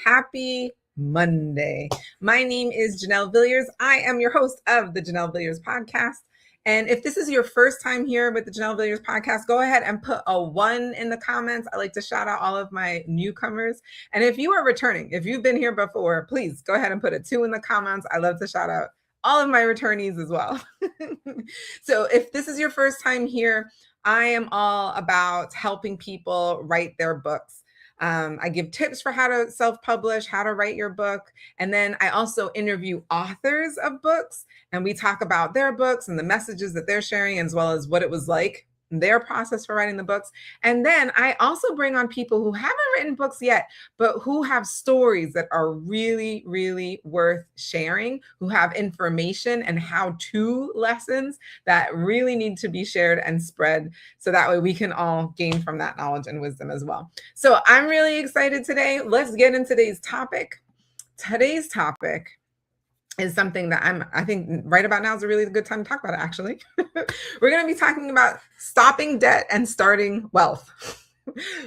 Happy Monday. My name is Janelle Villiers. I am your host of the Janelle Villiers podcast. And if this is your first time here with the Janelle Villiers podcast, go ahead and put a 1 in the comments. I like to shout out all of my newcomers. And if you are returning, if you've been here before, please go ahead and put a 2 in the comments. I love to shout out all of my returnees as well. So if this is your first time here, I am all about helping people write their books. I give tips for how to self-publish, how to write your book. And then I also interview authors of books, and we talk about their books and the messages that they're sharing, as well as what it was like, their process for writing the books. And then I also bring on people who haven't written books yet, but who have stories that are really, really worth sharing, who have information and how-to lessons that really need to be shared and spread, so that way we can all gain from that knowledge and wisdom as well. So I'm really excited today. Let's get into today's topic. Today's topic is something that I think right about now is a really good time to talk about it, actually. We're going to be talking about stopping debt and starting wealth.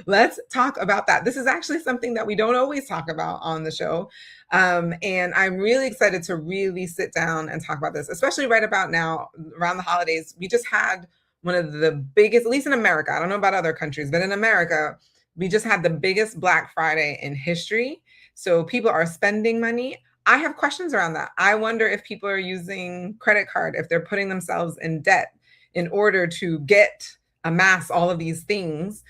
Let's talk about that. This is actually something that we don't always talk about on the show. And I'm really excited to really sit down and talk about this, especially right about now, around the holidays. We just had one of the biggest, at least in America, I don't know about other countries, but in America, we just had the biggest Black Friday in history. So people are spending money. I have questions around that. I wonder if people are using credit card, if they're putting themselves in debt in order to amass all of these things,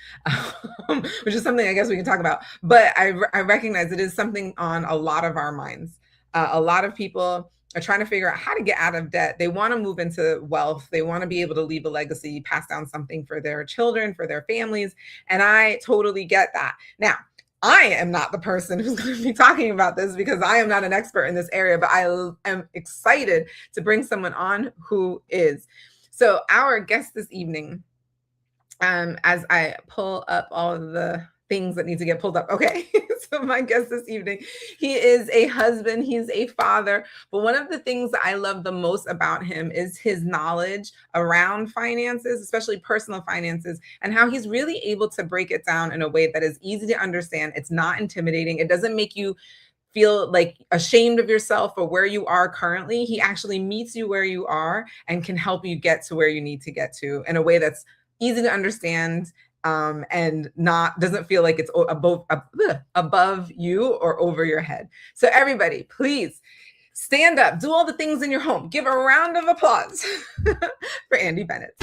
which is something I guess we can talk about. But I recognize it is something on a lot of our minds. A lot of people are trying to figure out how to get out of debt. They want to move into wealth. They want to be able to leave a legacy, pass down something for their children, for their families. And I totally get that. Now, I am not the person who's going to be talking about this because I am not an expert in this area, but I am excited to bring someone on who is. So our guest this evening, as I pull up all of the things that need to get pulled up. Okay, so my guest this evening, he is a husband, he's a father, but one of the things that I love the most about him is his knowledge around finances, especially personal finances, and how he's really able to break it down in a way that is easy to understand. It's not intimidating. It doesn't make you feel like ashamed of yourself or where you are currently. He actually meets you where you are and can help you get to where you need to get to in a way that's easy to understand, and doesn't feel like it's above you or over your head. So everybody, please stand up, do all the things in your home. Give a round of applause for Andy Bennetts.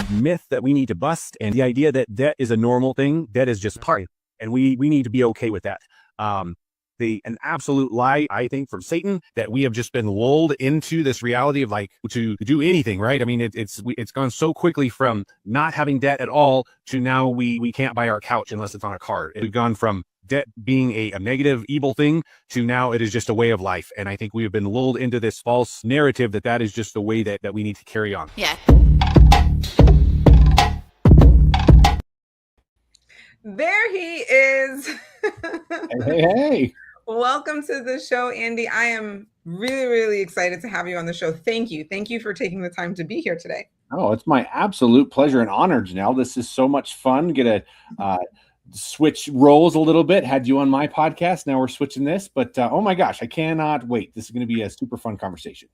Myth that we need to bust, and the idea that debt is a normal thing. Debt is just part, and we need to be okay with that. An absolute lie, I think, from Satan, that we have just been lulled into this reality of like to do anything, right? I mean, it's gone so quickly from not having debt at all to now we can't buy our couch unless it's on a card. We've gone from debt being a negative, evil thing to now it is just a way of life. And I think we have been lulled into this false narrative that is just the way that we need to carry on. Yeah. There he is. Hey. Welcome to the show, Andy. I am really, really excited to have you on the show. Thank you. Thank you for taking the time to be here today. Oh, it's my absolute pleasure and honor, Janelle. This is so much fun. Get to switch roles a little bit. Had you on my podcast. Now we're switching this. But oh my gosh, I cannot wait. This is going to be a super fun conversation.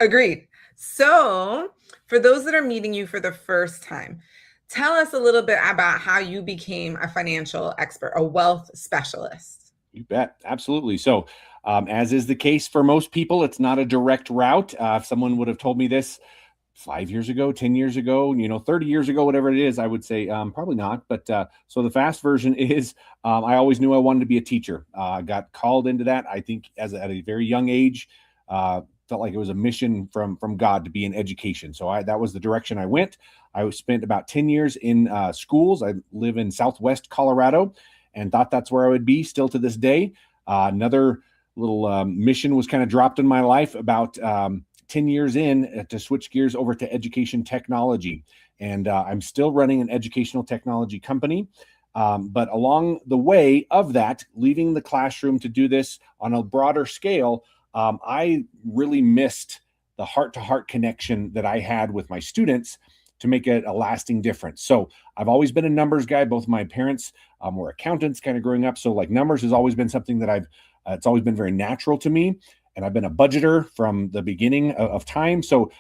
Agreed. So for those that are meeting you for the first time, tell us a little bit about how you became a financial expert, a wealth specialist. You bet. Absolutely. So as is the case for most people, it's not a direct route. If someone would have told me this 5 years ago, 10 years ago, 30 years ago, whatever it is, I would say probably not. But so the fast version is I always knew I wanted to be a teacher. I got called into that, I think, at a very young age. Felt like it was a mission from God to be in education. So that was the direction I went. I spent about 10 years in schools. I live in Southwest Colorado and thought that's where I would be still to this day. Another little mission was kind of dropped in my life about 10 years in to switch gears over to education technology. And I'm still running an educational technology company. But along the way of that, leaving the classroom to do this on a broader scale, I really missed the heart-to-heart connection that I had with my students to make a lasting difference. So I've always been a numbers guy. Both my parents were accountants kind of growing up. So like numbers has always been something that it's always been very natural to me. And I've been a budgeter from the beginning of time. So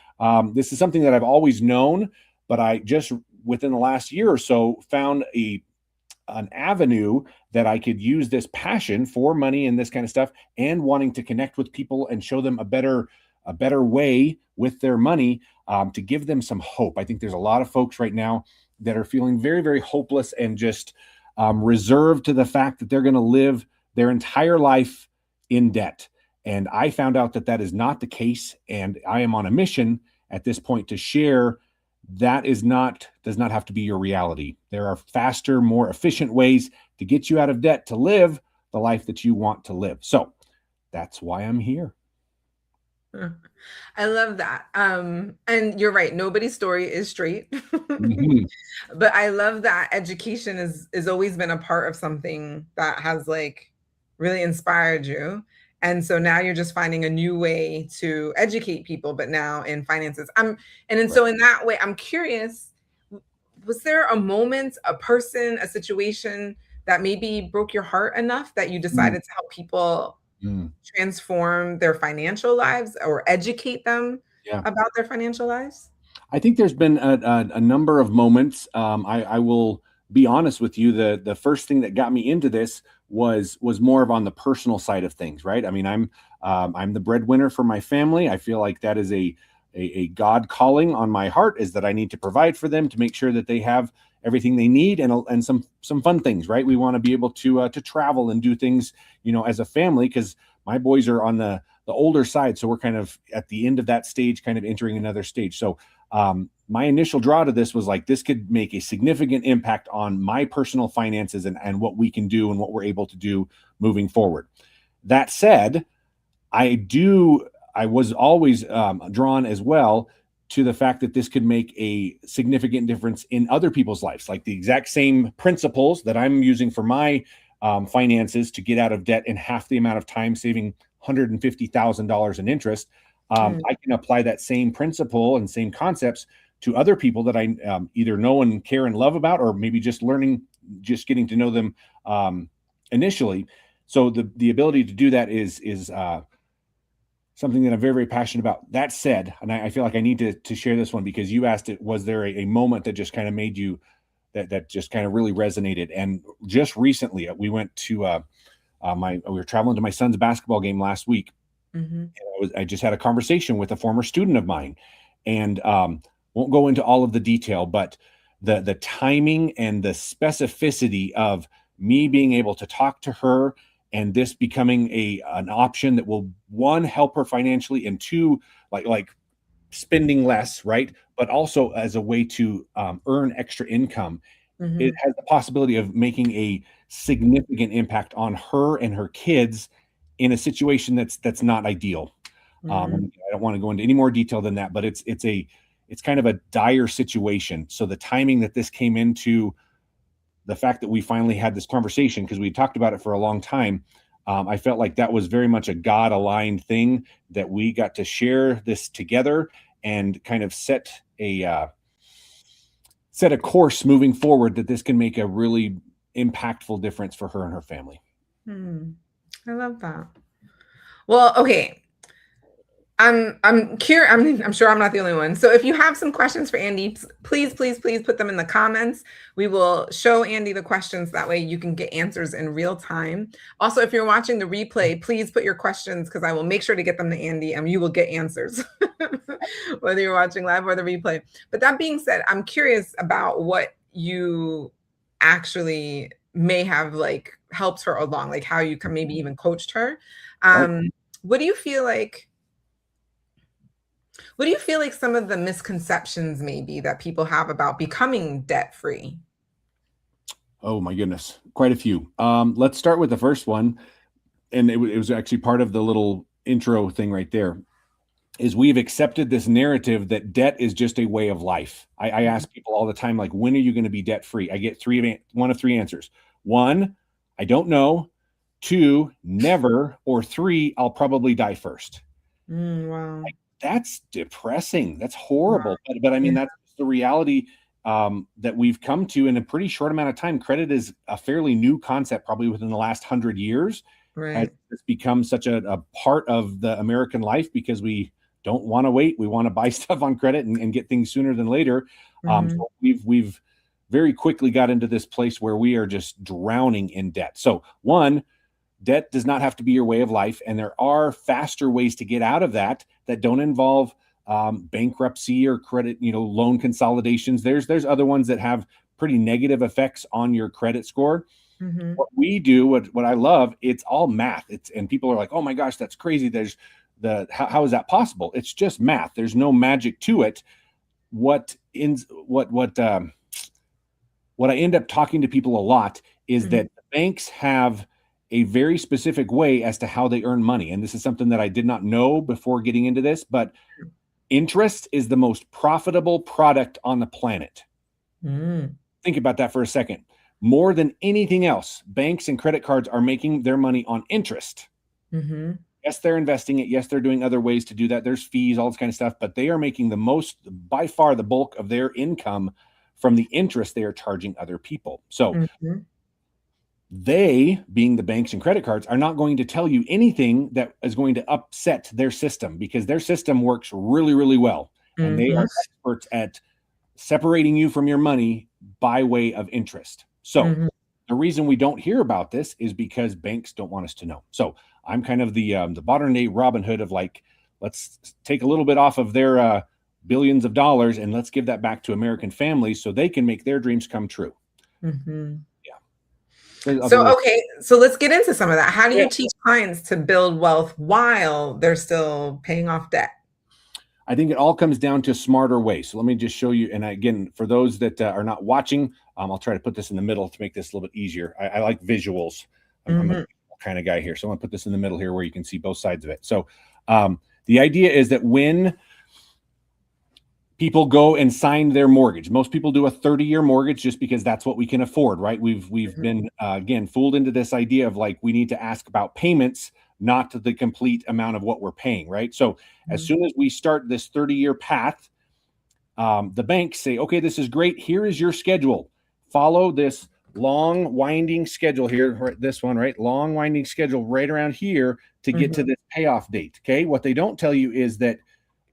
this is something that I've always known, but I just within the last year or so found an avenue that I could use this passion for money and this kind of stuff and wanting to connect with people and show them a better way with their money, to give them some hope. I think there's a lot of folks right now that are feeling very, very hopeless and just reserved to the fact that they're going to live their entire life in debt. And I found out that that is not the case. And I am on a mission at this point to share that does not have to be your reality. There are faster, more efficient ways to get you out of debt to live the life that you want to live. So that's why I'm here. I love that. And you're right. Nobody's story is straight. Mm-hmm. But I love that education is always been a part of something that has like really inspired you. And so now you're just finding a new way to educate people, but now in finances. So in that way, I'm curious, was there a moment, a person, a situation that maybe broke your heart enough that you decided to help people transform their financial lives or educate them about their financial lives? I think there's been a number of moments. I will be honest with you. The first thing that got me into this was more of on the personal side of things, right? I mean, I'm the breadwinner for my family. I feel like that is a God calling on my heart, is that I need to provide for them to make sure that they have everything they need and some fun things, right? We want to be able to travel and do things, as a family, because my boys are on the older side, so we're kind of at the end of that stage, kind of entering another stage. So my initial draw to this was like, this could make a significant impact on my personal finances and what we can do and what we're able to do moving forward. That said, I was always drawn as well to the fact that this could make a significant difference in other people's lives, like the exact same principles that I'm using for my finances to get out of debt in half the amount of time, saving $150,000 in interest. I can apply that same principle and same concepts to other people that I either know and care and love about, or maybe just getting to know them initially. So the ability to do that is something that I'm very, very passionate about. That said, and I feel like I need to share this one because you asked it, was there a moment that just kind of made you, that just kind of really resonated? And just recently we went to, we were traveling to my son's basketball game last week. And I just had a conversation with a former student of mine, and won't go into all of the detail, but the timing and the specificity of me being able to talk to her and this becoming an option that will, one, help her financially, and two, like spending less, right? But also as a way to earn extra income. It has the possibility of making a significant impact on her and her kids in a situation that's not ideal. I don't want to go into any more detail than that, but it's kind of a dire situation. So the timing that this came into, the fact that we finally had this conversation, because we talked about it for a long time, I felt like that was very much a God-aligned thing, that we got to share this together and kind of set a course moving forward, that this can make a really impactful difference for her and her family. I love that. Well, okay. I'm curious. I'm sure I'm not the only one. So if you have some questions for Andy, please put them in the comments. We will show Andy the questions. That way you can get answers in real time. Also, if you're watching the replay, please put your questions, because I will make sure to get them to Andy and you will get answers, whether you're watching live or the replay. But that being said, I'm curious about what you actually may have like helped her along, like how you can maybe even coached her. What do you feel like? What do you feel like some of the misconceptions maybe that people have about becoming debt-free? Oh my goodness, quite a few. Let's start with the first one. And it was actually part of the little intro thing right there. is we've accepted this narrative that debt is just a way of life. I ask people all the time, like, when are you going to be debt free? I get one of three answers. One, I don't know. Two, never. Or three, I'll probably die first. Wow. That's depressing. That's Wow. horrible. But I mean, Yeah. that's the reality that we've come to in a pretty short amount of time. Credit is a fairly new concept, probably within the last 100 years. Has Right. it's become such a part of the American life because we don't want to wait. We want to buy stuff on credit and get things sooner than later. So we've very quickly got into this place where we are just drowning in debt. So one, debt does not have to be your way of life, and there are faster ways to get out of that don't involve bankruptcy or credit, loan consolidations. There's other ones that have pretty negative effects on your credit score. What we do, what I love, it's all math. And people are like, oh my gosh, that's crazy. There's how is that possible? It's just math. There's no magic to it. What I end up talking to people a lot is that banks have a very specific way as to how they earn money. And this is something that I did not know before getting into this, but interest is the most profitable product on the planet. Think about that for a second. More than anything else, banks and credit cards are making their money on interest. Yes, they're investing it. Yes, they're doing other ways to do that. There's fees, all this kind of stuff, but they are making the most, by far, the bulk of their income from the interest they are charging other people. So they, being the banks and credit cards, are not going to tell you anything that is going to upset their system because their system works really, really well. And they are experts at separating you from your money by way of interest. So the reason we don't hear about this is because banks don't want us to know. So I'm kind of the modern day Robin Hood of like, let's take a little bit off of their billions of dollars and let's give that back to American families so they can make their dreams come true. So let's get into some of that. How do you teach clients to build wealth while they're still paying off debt? I think it all comes down to smarter ways. So let me just show you. And again, for those that are not watching, I'll try to put this in the middle to make this a little bit easier. I like visuals. I'm a kind of guy here. So I'm going to put this in the middle here where you can see both sides of it. So the idea is that when people go and sign their mortgage, most people do a 30-year mortgage just because that's what we can afford, right? We've been, again, fooled into this idea of like, we need to ask about payments, not the complete amount of what we're paying, right? So as soon as we start this 30-year path, the banks say, okay, this is great. Here is your schedule. Follow this long winding schedule here, right, this one, right? Long winding schedule right around here to get to this payoff date. Okay. What they don't tell you is that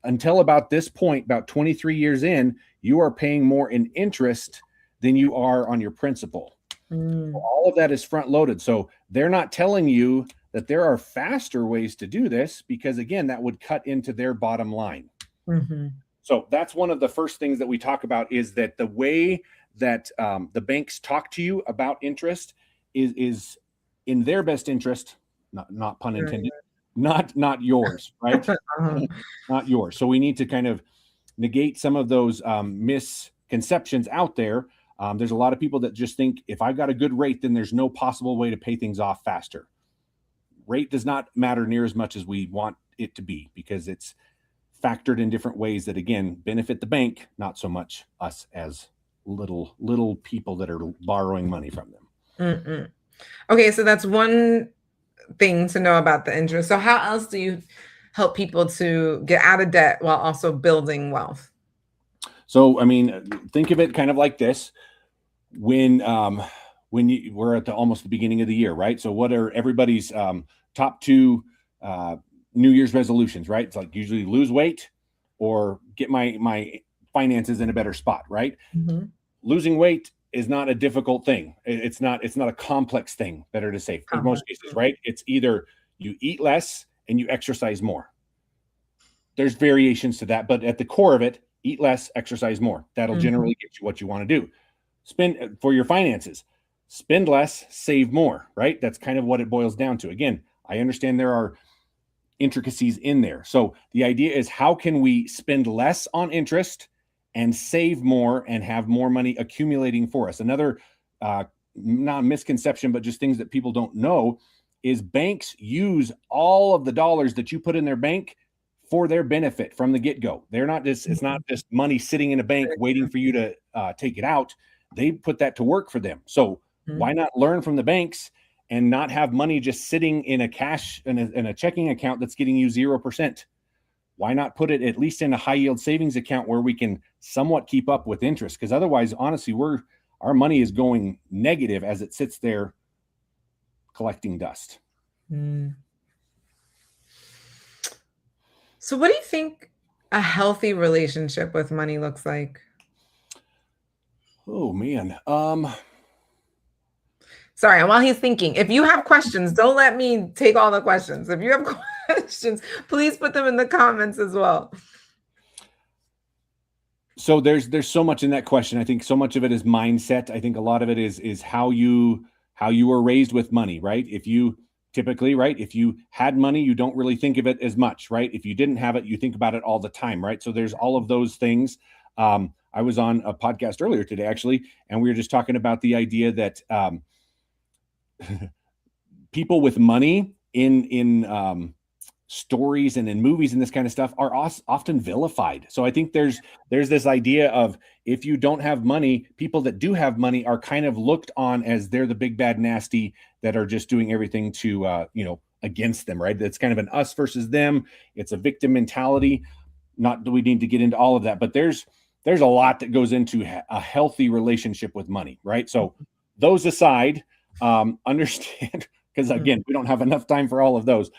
until about this point, about 23 years in, you are paying more in interest than you are on your principal. All of that is front loaded. So they're not telling you that there are faster ways to do this because, again, that would cut into their bottom line. So that's one of the first things that we talk about is that the way that the banks talk to you about interest is in their best interest, not pun intended, not yours, right? Not yours. So we need to kind of negate some of those misconceptions out there. There's a lot of people that just think if I've got a good rate, then there's no possible way to pay things off faster. Rate does not matter near as much as we want it to be because it's factored in different ways that, again, benefit the bank, not so much us as little people that are borrowing money from them. Okay, so that's one thing to know about the interest. So how else do you help people to get out of debt while also building wealth? So, I mean, think of it kind of like this. When we're at almost the beginning of the year, right? So what are everybody's top two New Year's resolutions, right? It's like usually lose weight or get my finances in a better spot, right? Losing weight is not a difficult thing. It's not a complex thing, better to say, for most cases, right? It's either you eat less and you exercise more. There's variations to that, but at the core of it, eat less, exercise more. That'll generally get you what you want to do. Spend for your finances, spend less, save more, right? That's kind of what it boils down to. Again, I understand there are intricacies in there. So the idea is how can we spend less on interest and save more and have more money accumulating for us? Another not misconception, but just things that people don't know is banks use all of the dollars that you put in their bank for their benefit from the get-go. They're not just, it's not just money sitting in a bank waiting for you to take it out. They put that to work for them. So why not learn from the banks and not have money just sitting in a cash in a checking account that's getting you 0%? Why not put it at least in a high yield savings account where we can somewhat keep up with interest? Because otherwise, honestly, our money is going negative as it sits there collecting dust. So what do you think a healthy relationship with money looks like? Oh man. Sorry, while he's thinking, if you have questions, don't let me take all the questions. If you have questions, please put them in the comments as well. So there's so much in that question. I think so much of it is mindset. I think a lot of it is how you were raised with money, right? If you typically, right, if you had money, you don't really think of it as much, right? If you didn't have it, you think about it all the time, right? So there's all of those things. I was on a podcast earlier today, actually, and we were just talking about the idea that people with money in stories and in movies and this kind of stuff are often vilified. So I think there's this idea of, if you don't have money, people that do have money are kind of looked on as they're the big bad nasty that are just doing everything to against them, right? It's kind of an us versus them. It's a victim mentality. Not that we need to get into all of that, but there's a lot that goes into a healthy relationship with money, right? So those aside, understand, because again, we don't have enough time for all of those.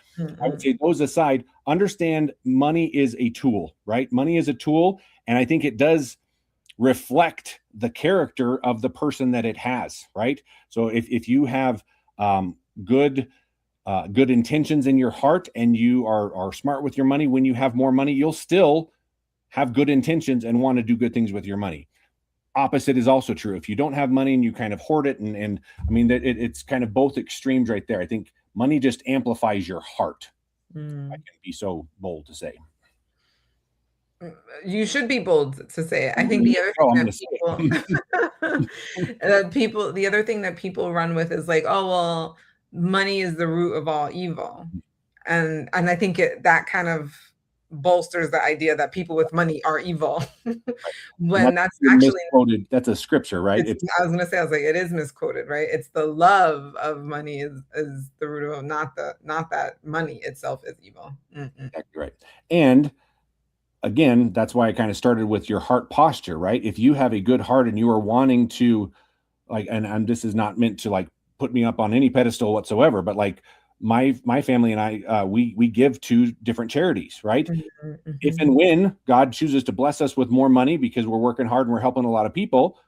I would say those aside, understand money is a tool, right? Money is a tool, and I think it does reflect the character of the person that it has, right? So if you have good intentions in your heart and you are smart with your money, when you have more money, you'll still have good intentions and want to do good things with your money. Opposite is also true. If you don't have money and you kind of hoard it, and I mean, it's kind of both extremes right there. I think money just amplifies your heart. I can be so bold to say. You should be bold to say it. I think the other thing the other thing that people run with is like, oh, well, money is the root of all evil. And I think that kind of bolsters the idea that people with money are evil. When that's actually misquoted. That's a scripture, right? I was gonna say, I was like, it is misquoted, right? It's the love of money is the root of, not that money itself is evil. Exactly right. And again, that's why I kind of started with your heart posture, right? If you have a good heart and you are wanting to, like, and this is not meant to like put me up on any pedestal whatsoever, but like my family and I, we give to different charities, right? If and when God chooses to bless us with more money because we're working hard and we're helping a lot of people,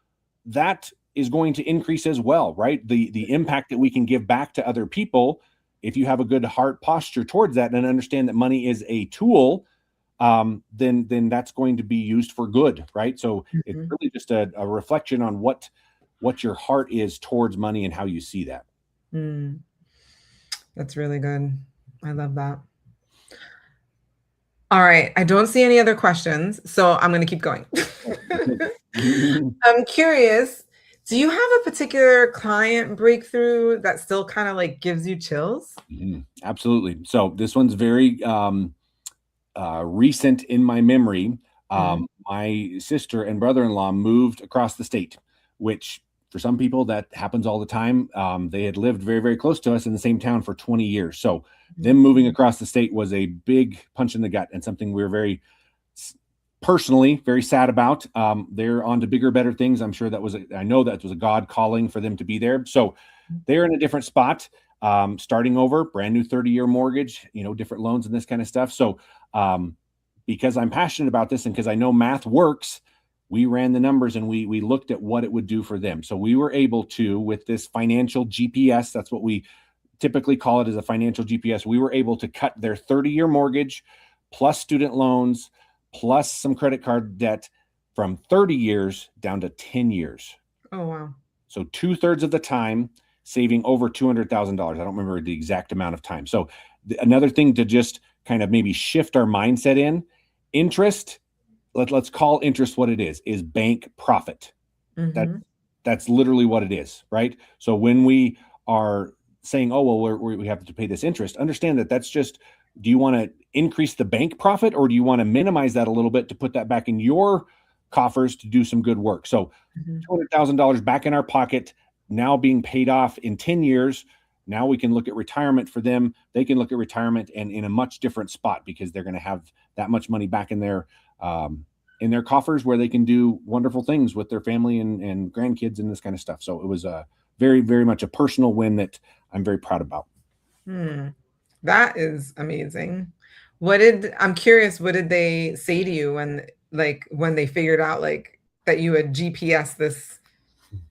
that is going to increase as well, right? The impact that we can give back to other people, if you have a good heart posture towards that and understand that money is a tool, then that's going to be used for good, right? So it's really just a reflection on what your heart is towards money and how you see that. That's really good. I love that. All right. I don't see any other questions, so I'm going to keep going. I'm curious, do you have a particular client breakthrough that still kind of like gives you chills? Absolutely. So this one's very recent in my memory. My sister and brother-in-law moved across the state, which for some people that happens all the time. They had lived very, very close to us in the same town for 20 years. So them moving across the state was a big punch in the gut and something we were very personally very sad about. They're on to bigger, better things. I'm sure I know that was a God calling for them to be there. So they're in a different spot, starting over, brand new 30-year mortgage, different loans and this kind of stuff. So because I'm passionate about this and because I know math works, we ran the numbers and we looked at what it would do for them. So we were able to, with this financial GPS, that's what we typically call it, as a financial GPS, we were able to cut their 30-year mortgage plus student loans plus some credit card debt from 30 years down to 10 years. Oh, wow. So 2/3 of the time, saving over $200,000. I don't remember the exact amount of time. So another thing to just kind of maybe shift our mindset in, interest, let's call interest what it is bank profit. That's literally what it is, right? So when we are saying, oh, well, we have to pay this interest. Understand that that's just, do you want to increase the bank profit, or do you want to minimize that a little bit to put that back in your coffers to do some good work? So $200,000 back in our pocket, now being paid off in 10 years. Now we can look at retirement for them. They can look at retirement and in a much different spot, because they're going to have that much money back in their coffers, where they can do wonderful things with their family and grandkids and this kind of stuff. So it was a very, very much a personal win that I'm very proud about. That is amazing. I'm curious, what did they say to you when they figured out that you had GPS this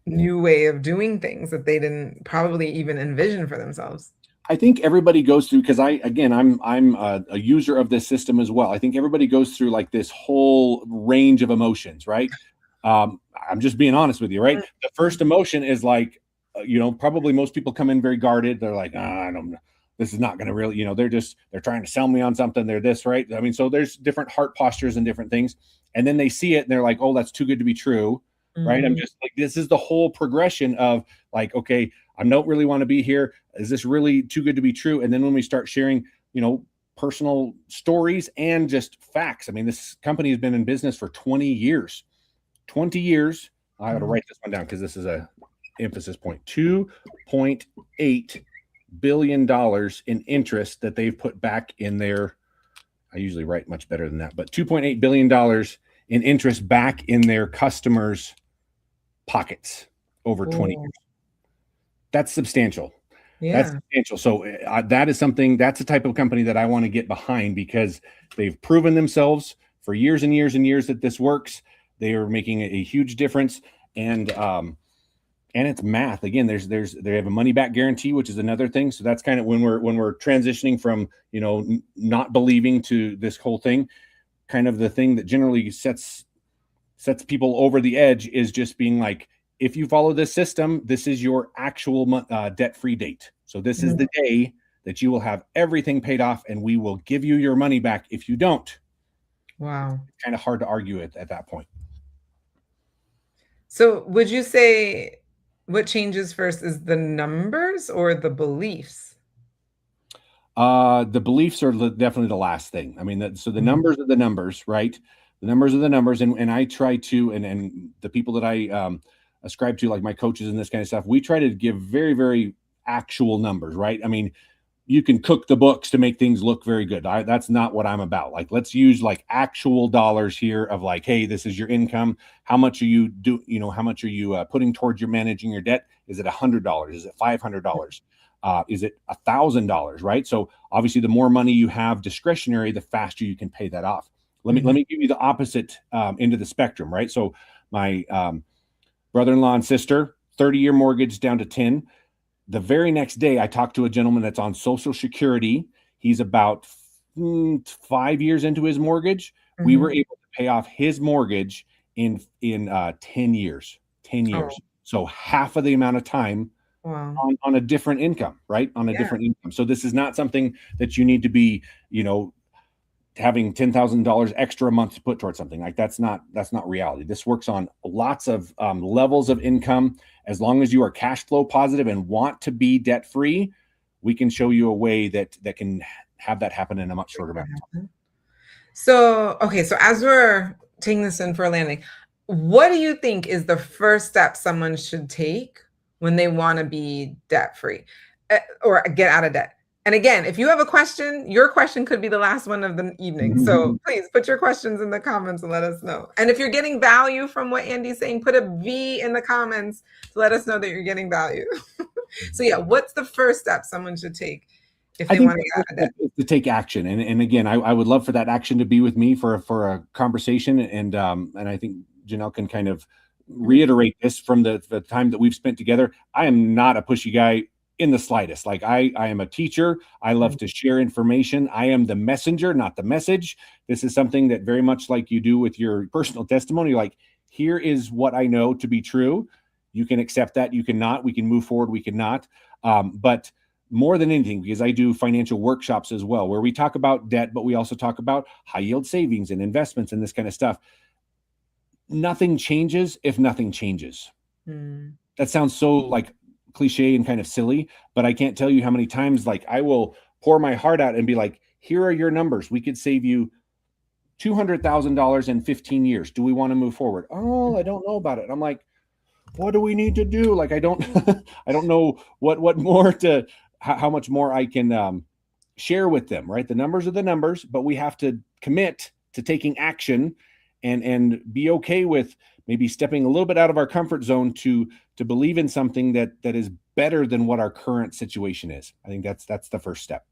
new way of doing things that they didn't probably even envision for themselves? I think everybody goes through, because I'm a user of this system as well. I think everybody goes through like this whole range of emotions, right? I'm just being honest with you, right? The first emotion is like, probably most people come in very guarded. They're like, I don't know, this is not going to really, they're trying to sell me on something. They're this, right? I mean, so there's different heart postures and different things. And then they see it and they're like, oh, that's too good to be true. Right. I'm just like, this is the whole progression of like, okay, I don't really want to be here. Is this really too good to be true? And then when we start sharing, personal stories and just facts. I mean, this company has been in business for 20 years. 20 years. I got to write this one down because this is a emphasis point. $2.8 billion in interest that they've put back in their, I usually write much better than that, but $2.8 billion in interest back in their customers' pockets over 20 years. That's substantial. Yeah. That's substantial. So that is something, that's the type of company that I want to get behind, because they've proven themselves for years and years and years that this works. They are making a huge difference. And it's math. Again, they have a money back guarantee, which is another thing. So that's kind of when we're transitioning from, not believing to this whole thing. Kind of the thing that generally sets people over the edge is just being like, if you follow this system, this is your actual debt-free date. So this is the day that you will have everything paid off, and we will give you your money back if you don't. Wow. It's kind of hard to argue it at that point. So would you say what changes first is the numbers or the beliefs? The beliefs are definitely the last thing. I mean, so the numbers are the numbers, right? The numbers are the numbers. And I try to, and the people that I ascribe to, like my coaches and this kind of stuff, we try to give very, very actual numbers, right? I mean, you can cook the books to make things look very good. That's not what I'm about. Like, let's use like actual dollars here of like, hey, this is your income. How much are you how much are you putting towards your managing your debt? Is it $100? Is it $500? Is it $1,000? Right. So obviously the more money you have discretionary, the faster you can pay that off. Let me give you the opposite end of the spectrum. Right. So my brother-in-law and sister, 30-year mortgage down to 10. The very next day, I talked to a gentleman that's on Social Security. He's about 5 years into his mortgage. We were able to pay off his mortgage in 10 years. 10 years. Oh. So half of the amount of time. Wow. on a different income, right? On a different income. So this is not something that you need to be, having $10,000 extra a month to put towards something. Like that's not reality. This works on lots of levels of income. As long as you are cash flow positive and want to be debt free, we can show you a way that can have that happen in a much shorter amount of time. So, okay. So as we're taking this in for a landing, what do you think is the first step someone should take when they want to be debt free or get out of debt? And again, if you have a question, your question could be the last one of the evening. So please put your questions in the comments and let us know. And if you're getting value from what Andy's saying, put a V in the comments to let us know that you're getting value. So yeah, what's the first step someone should take if they want to get out of debt? To take action. And again, I would love for that action to be with me for a conversation. And I think Janelle can kind of reiterate this from the time that we've spent together. I am not a pushy guy in the slightest. Like I am a teacher. I love to share information. I am the messenger, not the message. This is something that very much like you do with your personal testimony, like, here is what I know to be true. You can accept that. You cannot. We can move forward. We cannot. But more than anything, because I do financial workshops as well, where we talk about debt, but we also talk about high yield savings and investments and this kind of stuff. Nothing changes if nothing changes. That sounds so like cliche and kind of silly, but I can't tell you how many times like I will pour my heart out and be like, here are your numbers. We could save you $200,000 in 15 years. Do we want to move forward? Oh, I don't know about it. I'm like, what do we need to do? Like, I don't, I don't know what more to, how much more I can share with them, right? The numbers are the numbers, but we have to commit to taking action and be okay with maybe stepping a little bit out of our comfort zone to believe in something that is better than what our current situation is. I think that's the first step.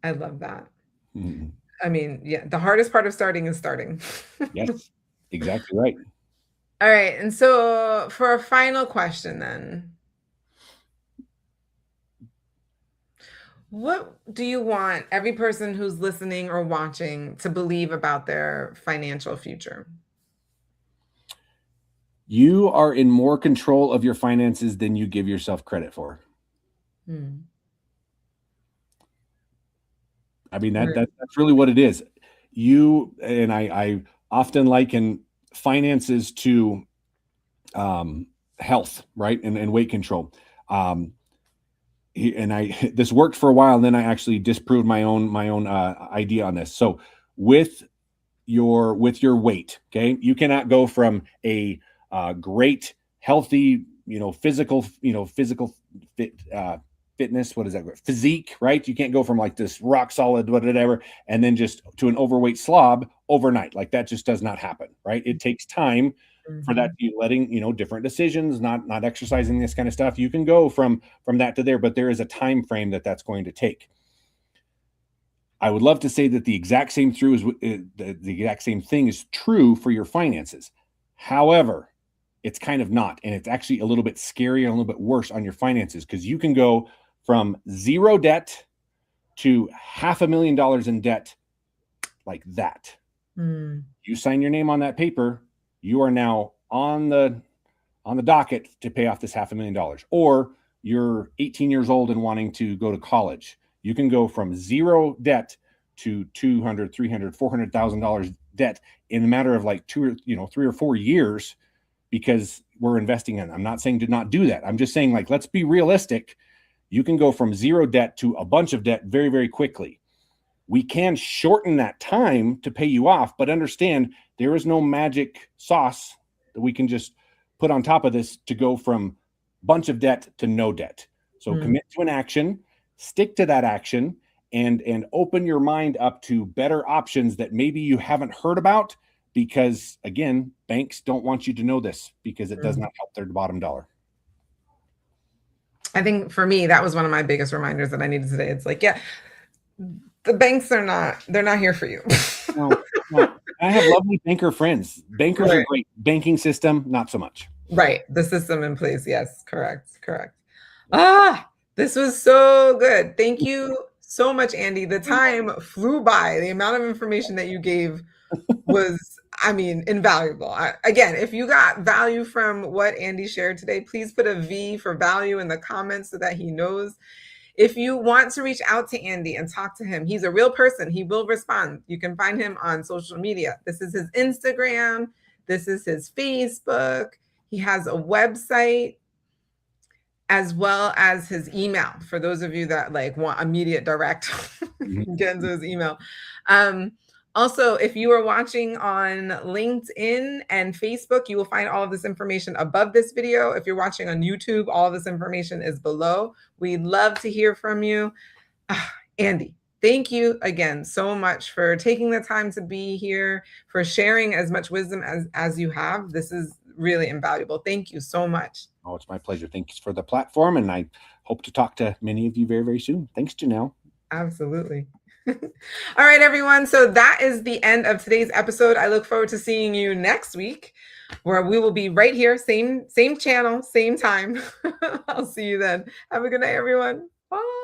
I love that. Mm-hmm. I mean, yeah, the hardest part of starting is starting. Yes, exactly right. All right. And so for a final question then, what do you want every person who's listening or watching to believe about their financial future? You are in more control of your finances than you give yourself credit for. I mean, that's really what it is. You and I often liken finances to health, right? And weight control. This worked for a while, and then I actually disproved my own idea on this. So with your weight, okay, you cannot go from a great, healthy, physical fitness, what is that, physique, right? You can't go from like this rock solid whatever and then just to an overweight slob overnight. Like that just does not happen, right? It takes time for that, letting different decisions, not exercising, this kind of stuff. You can go from that to there, but there is a time frame that's going to take. I would love to say that the exact same the exact same thing is true for your finances. However, it's kind of not, and it's actually a little bit scary and a little bit worse on your finances, because you can go from zero debt to $500,000 in debt like that. You sign your name on that paper, you are now on the docket to pay off this $500,000. Or you're 18 years old and wanting to go to college. You can go from zero debt to $200,000, $300,000, $400,000 debt in a matter of like 3 or 4 years, because we're investing in. I'm not saying to not do that. I'm just saying, like, let's be realistic. You can go from zero debt to a bunch of debt very, very quickly. We can shorten that time to pay you off, but understand there is no magic sauce that we can just put on top of this to go from bunch of debt to no debt. So commit to an action, stick to that action, and open your mind up to better options that maybe you haven't heard about, because again, banks don't want you to know this because it does not help their bottom dollar. I think for me, that was one of my biggest reminders that I needed today. It's like, yeah, the banks they're not here for you. No. I have lovely banker friends. Bankers are great. Banking system, not so much. Right. The system in place. Yes. Correct. This was so good. Thank you so much, Andy. The time flew by. The amount of information that you gave was, I mean, invaluable. Again, if you got value from what Andy shared today, please put a V for value in the comments so that he knows. If you want to reach out to Andy and talk to him, he's a real person. He will respond. You can find him on social media. This is his Instagram. This is his Facebook. He has a website, as well as his email. For those of you that like want immediate direct, get into his email. Also, if you are watching on LinkedIn and Facebook, you will find all of this information above this video. If you're watching on YouTube, all of this information is below. We'd love to hear from you. Andy, thank you again so much for taking the time to be here, for sharing as much wisdom as you have. This is really invaluable. Thank you so much. Oh, it's my pleasure. Thanks for the platform, and I hope to talk to many of you very, very soon. Thanks, Janelle. Absolutely. All right, everyone. So that is the end of today's episode. I look forward to seeing you next week, where we will be right here, same channel, same time. I'll see you then. Have a good night, everyone. Bye.